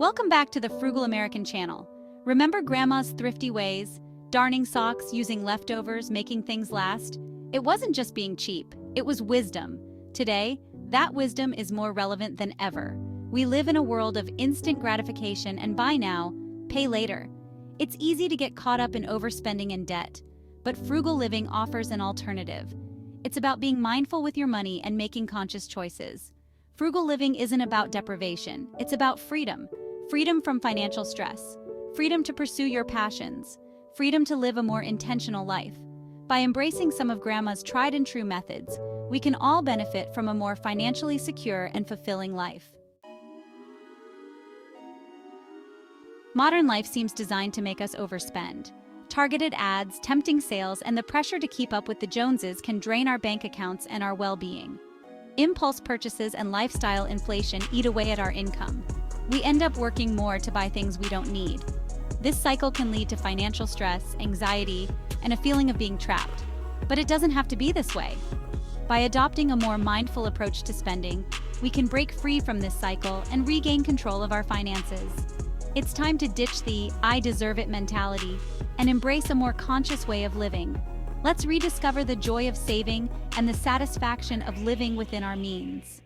Welcome back to the Frugal American channel. Remember Grandma's thrifty ways? Darning socks, using leftovers, making things last? It wasn't just being cheap, it was wisdom. Today, that wisdom is more relevant than ever. We live in a world of instant gratification and buy now, pay later. It's easy to get caught up in overspending and debt, but frugal living offers an alternative. It's about being mindful with your money and making conscious choices. Frugal living isn't about deprivation, it's about freedom. Freedom from financial stress, freedom to pursue your passions, freedom to live a more intentional life. By embracing some of Grandma's tried and true methods, we can all benefit from a more financially secure and fulfilling life. Modern life seems designed to make us overspend. Targeted ads, tempting sales, and the pressure to keep up with the Joneses can drain our bank accounts and our well-being. Impulse purchases and lifestyle inflation eat away at our income. We end up working more to buy things we don't need. This cycle can lead to financial stress, anxiety, and a feeling of being trapped. But it doesn't have to be this way. By adopting a more mindful approach to spending, we can break free from this cycle and regain control of our finances. It's time to ditch the "I deserve it" mentality and embrace a more conscious way of living. Let's rediscover the joy of saving and the satisfaction of living within our means.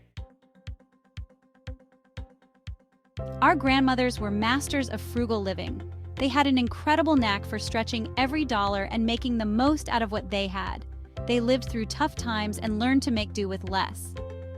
Our grandmothers were masters of frugal living. They had an incredible knack for stretching every dollar and making the most out of what they had. They lived through tough times and learned to make do with less.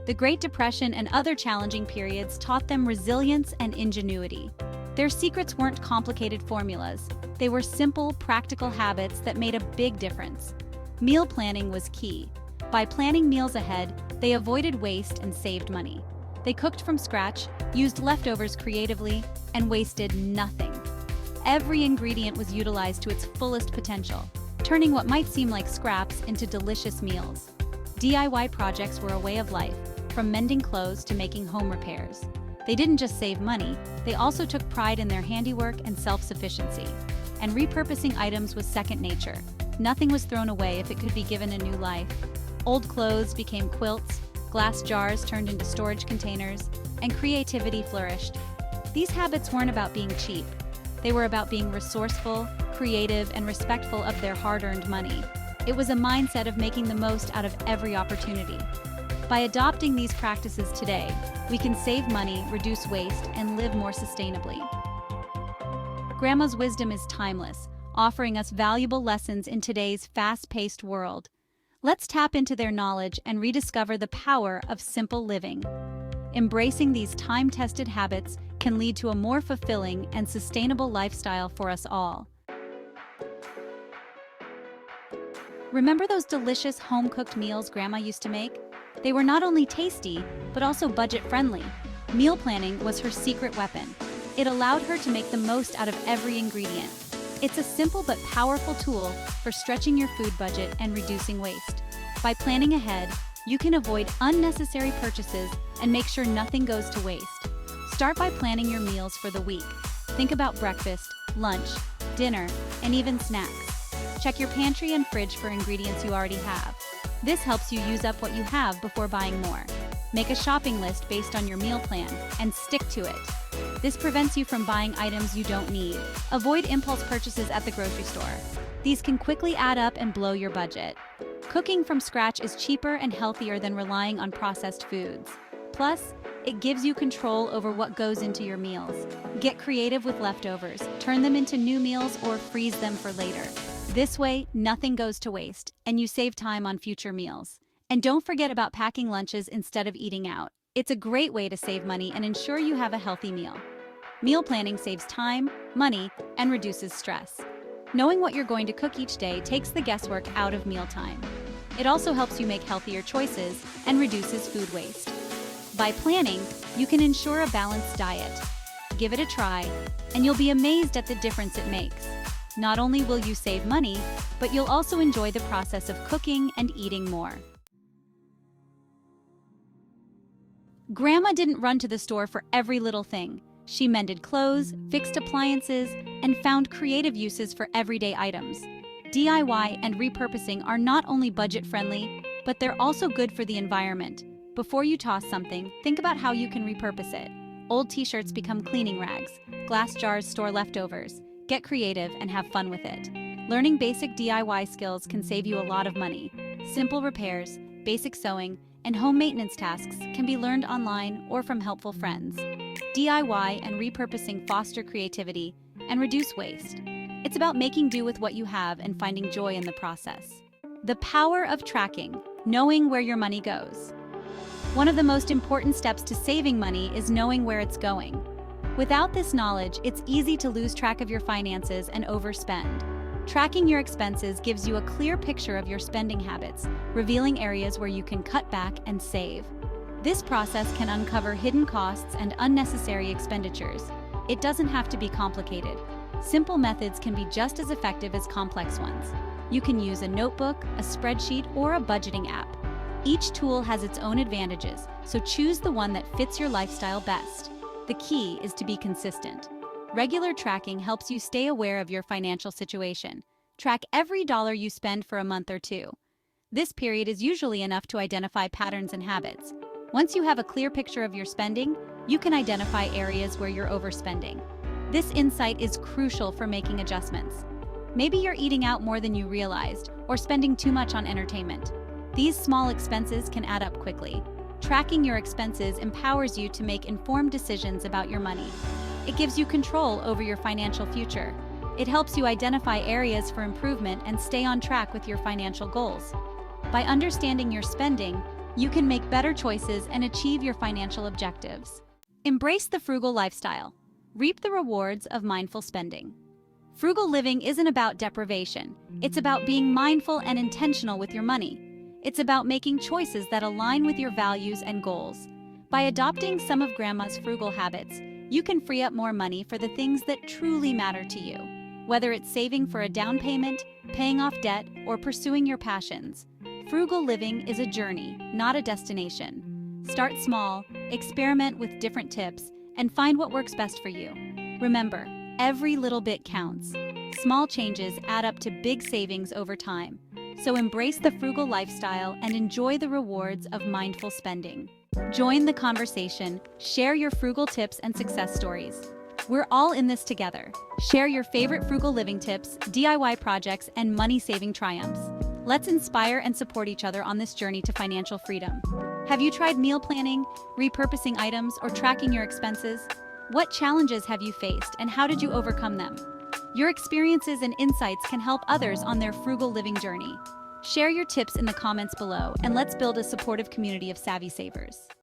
The Great Depression and other challenging periods taught them resilience and ingenuity. Their secrets weren't complicated formulas. They were simple, practical habits that made a big difference. Meal planning was key. By planning meals ahead, they avoided waste and saved money. They cooked from scratch, used leftovers creatively, and wasted nothing. Every ingredient was utilized to its fullest potential, turning what might seem like scraps into delicious meals. DIY projects were a way of life, from mending clothes to making home repairs. They didn't just save money, they also took pride in their handiwork and self-sufficiency. And repurposing items was second nature. Nothing was thrown away if it could be given a new life. Old clothes became quilts, glass jars turned into storage containers, and creativity flourished. These habits weren't about being cheap. They were about being resourceful, creative, and respectful of their hard-earned money. It was a mindset of making the most out of every opportunity. By adopting these practices today, we can save money, reduce waste, and live more sustainably. Grandma's wisdom is timeless, offering us valuable lessons in today's fast-paced world. Let's tap into their knowledge and rediscover the power of simple living. Embracing these time-tested habits can lead to a more fulfilling and sustainable lifestyle for us all. Remember those delicious home-cooked meals Grandma used to make? They were not only tasty, but also budget-friendly. Meal planning was her secret weapon. It allowed her to make the most out of every ingredient. It's a simple but powerful tool for stretching your food budget and reducing waste. By planning ahead, you can avoid unnecessary purchases and make sure nothing goes to waste. Start by planning your meals for the week. Think about breakfast, lunch, dinner, and even snacks. Check your pantry and fridge for ingredients you already have. This helps you use up what you have before buying more. Make a shopping list based on your meal plan and stick to it. This prevents you from buying items you don't need. Avoid impulse purchases at the grocery store. These can quickly add up and blow your budget. Cooking from scratch is cheaper and healthier than relying on processed foods. Plus, it gives you control over what goes into your meals. Get creative with leftovers, turn them into new meals, or freeze them for later. This way, nothing goes to waste, and you save time on future meals. And don't forget about packing lunches instead of eating out. It's a great way to save money and ensure you have a healthy meal. Meal planning saves time, money, and reduces stress. Knowing what you're going to cook each day takes the guesswork out of mealtime. It also helps you make healthier choices and reduces food waste. By planning, you can ensure a balanced diet. Give it a try, and you'll be amazed at the difference it makes. Not only will you save money, but you'll also enjoy the process of cooking and eating more. Grandma didn't run to the store for every little thing. She mended clothes, fixed appliances, and found creative uses for everyday items. DIY and repurposing are not only budget-friendly, but they're also good for the environment. Before you toss something, think about how you can repurpose it. Old t-shirts become cleaning rags. Glass jars store leftovers. Get creative and have fun with it. Learning basic DIY skills can save you a lot of money. Simple repairs, basic sewing, and home maintenance tasks can be learned online or from helpful friends. DIY and repurposing foster creativity and reduce waste. It's about making do with what you have and finding joy in the process. The power of tracking, knowing where your money goes. One of the most important steps to saving money is knowing where it's going. Without this knowledge, it's easy to lose track of your finances and overspend. Tracking your expenses gives you a clear picture of your spending habits, revealing areas where you can cut back and save. This process can uncover hidden costs and unnecessary expenditures. It doesn't have to be complicated. Simple methods can be just as effective as complex ones. You can use a notebook, a spreadsheet, or a budgeting app. Each tool has its own advantages, so choose the one that fits your lifestyle best. The key is to be consistent. Regular tracking helps you stay aware of your financial situation. Track every dollar you spend for a month or two. This period is usually enough to identify patterns and habits. Once you have a clear picture of your spending, you can identify areas where you're overspending. This insight is crucial for making adjustments. Maybe you're eating out more than you realized or spending too much on entertainment. These small expenses can add up quickly. Tracking your expenses empowers you to make informed decisions about your money. It gives you control over your financial future. It helps you identify areas for improvement and stay on track with your financial goals. By understanding your spending, you can make better choices and achieve your financial objectives. Embrace the frugal lifestyle. Reap the rewards of mindful spending. Frugal living isn't about deprivation. It's about being mindful and intentional with your money. It's about making choices that align with your values and goals. By adopting some of Grandma's frugal habits, you can free up more money for the things that truly matter to you. Whether it's saving for a down payment, paying off debt, or pursuing your passions, frugal living is a journey, not a destination. Start small, experiment with different tips, and find what works best for you. Remember, every little bit counts. Small changes add up to big savings over time. So embrace the frugal lifestyle and enjoy the rewards of mindful spending. Join the conversation, share your frugal tips and success stories. We're all in this together. Share your favorite frugal living tips, DIY projects, and money-saving triumphs. Let's inspire and support each other on this journey to financial freedom. Have you tried meal planning, repurposing items, or tracking your expenses? What challenges have you faced and how did you overcome them? Your experiences and insights can help others on their frugal living journey. Share your tips in the comments below, and let's build a supportive community of savvy savers.